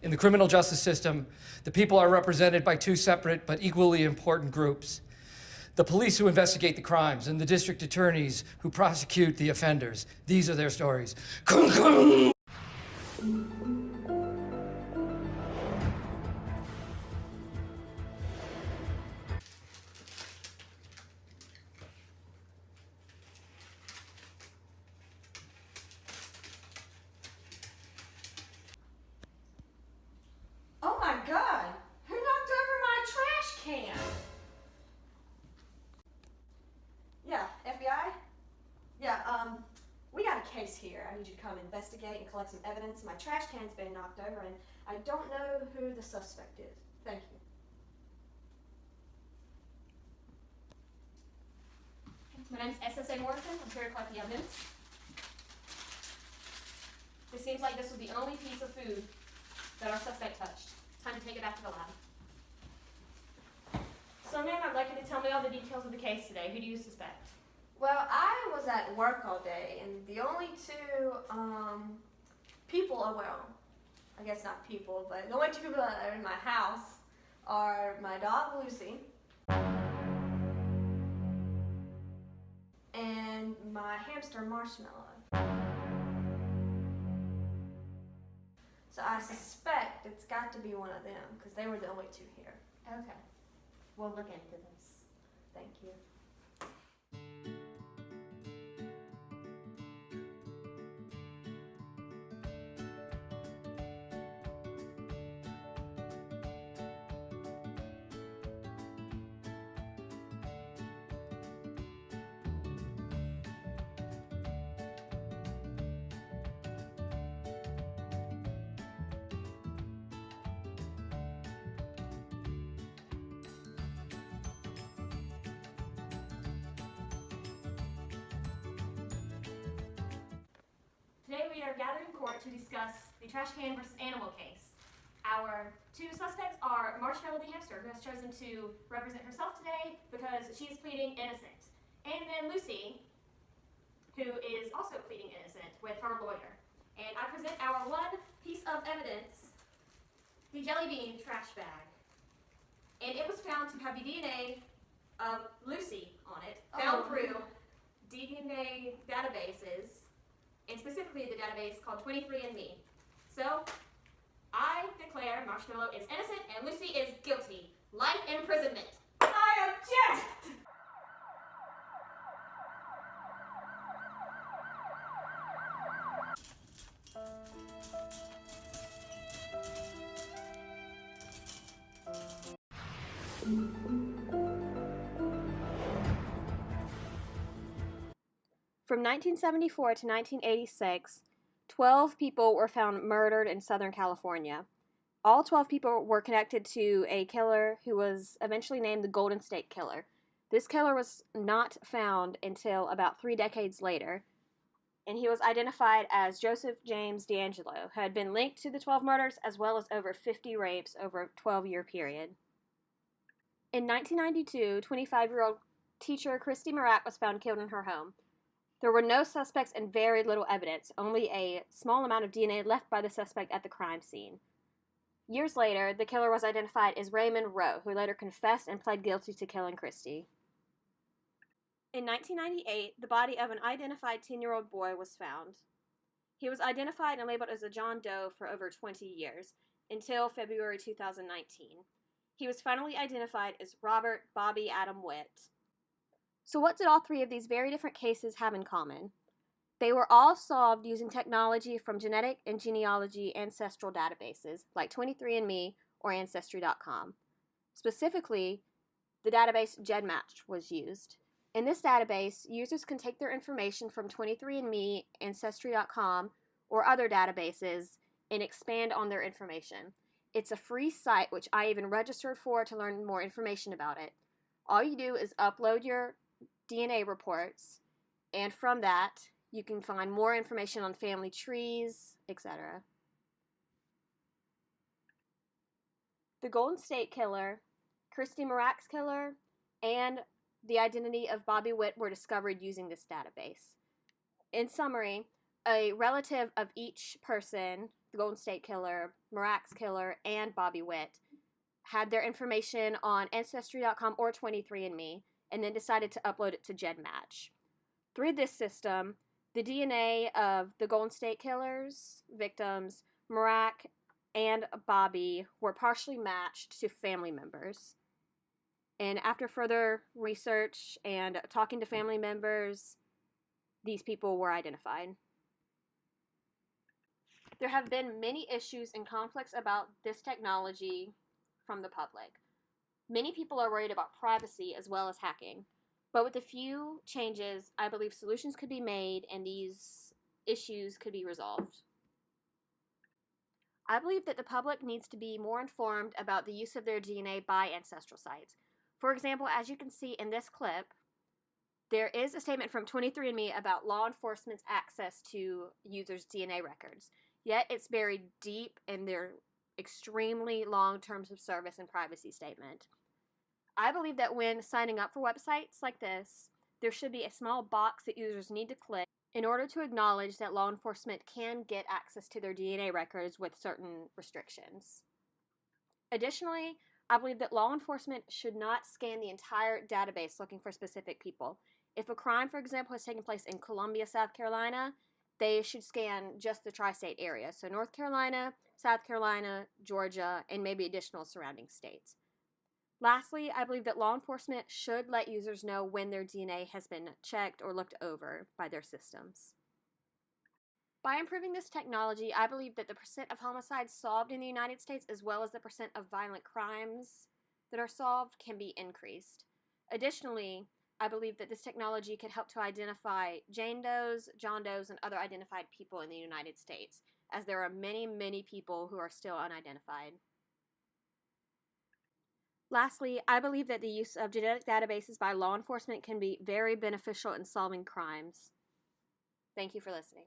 In the criminal justice system, the people are represented by two separate but equally important groups. The police who investigate the crimes and the district attorneys who prosecute the offenders. These are their stories. Oh my God! Who knocked over my trash can? Yeah, FBI? Yeah, we got a case here. I need you to come investigate and collect some evidence. My trash can's been knocked over and I don't know who the suspect is. Thank you. My name's SSA Morrison. I'm here to collect the evidence. It seems like this was the only piece of food that our suspect touched. Time to take it back to the lab. So, ma'am, I'd like you to tell me all the details of the case today. Who do you suspect? Well, I was at work all day and the only two, people, well, I guess not people, but the only two people that are in my house are my dog, Lucy, and my hamster, Marshmallow. So I suspect it's got to be one of them because they were the only two here. Okay. We'll look into this. Thank you. Today we are gathered in court to discuss the trash can versus animal case. Our two suspects are Marshmallow the hamster, who has chosen to represent herself today because she is pleading innocent. And then Lucy, who is also pleading innocent with her lawyer. And I present our one piece of evidence, the jelly bean trash bag. And it was found to have the DNA of Lucy on it, found through DNA databases, and specifically the database called 23andMe. So, I declare Marshmallow is innocent and Lucy is guilty. Life imprisonment. I object! From 1974 to 1986, 12 people were found murdered in Southern California. All 12 people were connected to a killer who was eventually named the Golden State Killer. This killer was not found until about 3 decades later, and he was identified as Joseph James D'Angelo, who had been linked to the 12 murders as well as over 50 rapes over a 12-year period. In 1992, 25-year-old teacher Christy Marak was found killed in her home. There were no suspects and very little evidence, only a small amount of DNA left by the suspect at the crime scene. Years later, the killer was identified as Raymond Rowe, who later confessed and pled guilty to killing Christy. In 1998, the body of an unidentified 10-year-old boy was found. He was identified and labeled as a John Doe for over 20 years, until February 2019. He was finally identified as Robert Bobby Adam Witt. So what did all three of these very different cases have in common? They were all solved using technology from genetic and genealogy ancestral databases like 23andMe or Ancestry.com. Specifically, the database GEDmatch was used. In this database, users can take their information from 23andMe, Ancestry.com, or other databases and expand on their information. It's a free site which I even registered for to learn more information about it. All you do is upload your DNA reports, and from that, you can find more information on family trees, etc. The Golden State Killer, Christy Marak's killer, and the identity of Bobby Witt were discovered using this database. In summary, a relative of each person the Golden State Killer, Marak's killer, and Bobby Witt had their information on Ancestry.com or 23andMe, and then decided to upload it to GEDmatch. Through this system, the DNA of the Golden State Killer's victims, Marak and Bobby, were partially matched to family members. And after further research and talking to family members, these people were identified. There have been many issues and conflicts about this technology from the public. Many people are worried about privacy as well as hacking. But with a few changes, I believe solutions could be made and these issues could be resolved. I believe that the public needs to be more informed about the use of their DNA by ancestral sites. For example, as you can see in this clip, there is a statement from 23andMe about law enforcement's access to users' DNA records. Yet it's buried deep in their extremely long terms of service and privacy statement. I believe that when signing up for websites like this, there should be a small box that users need to click in order to acknowledge that law enforcement can get access to their DNA records with certain restrictions. Additionally, I believe that law enforcement should not scan the entire database looking for specific people. If a crime, for example, has taken place in Columbia, South Carolina, they should scan just the tri-state area, so North Carolina, South Carolina, Georgia, and maybe additional surrounding states. Lastly, I believe that law enforcement should let users know when their DNA has been checked or looked over by their systems. By improving this technology, I believe that the percent of homicides solved in the United States as well as the percent of violent crimes that are solved can be increased. Additionally, I believe that this technology could help to identify Jane Does, John Does, and other identified people in the United States, as there are many, many people who are still unidentified. Lastly, I believe that the use of genetic databases by law enforcement can be very beneficial in solving crimes. Thank you for listening.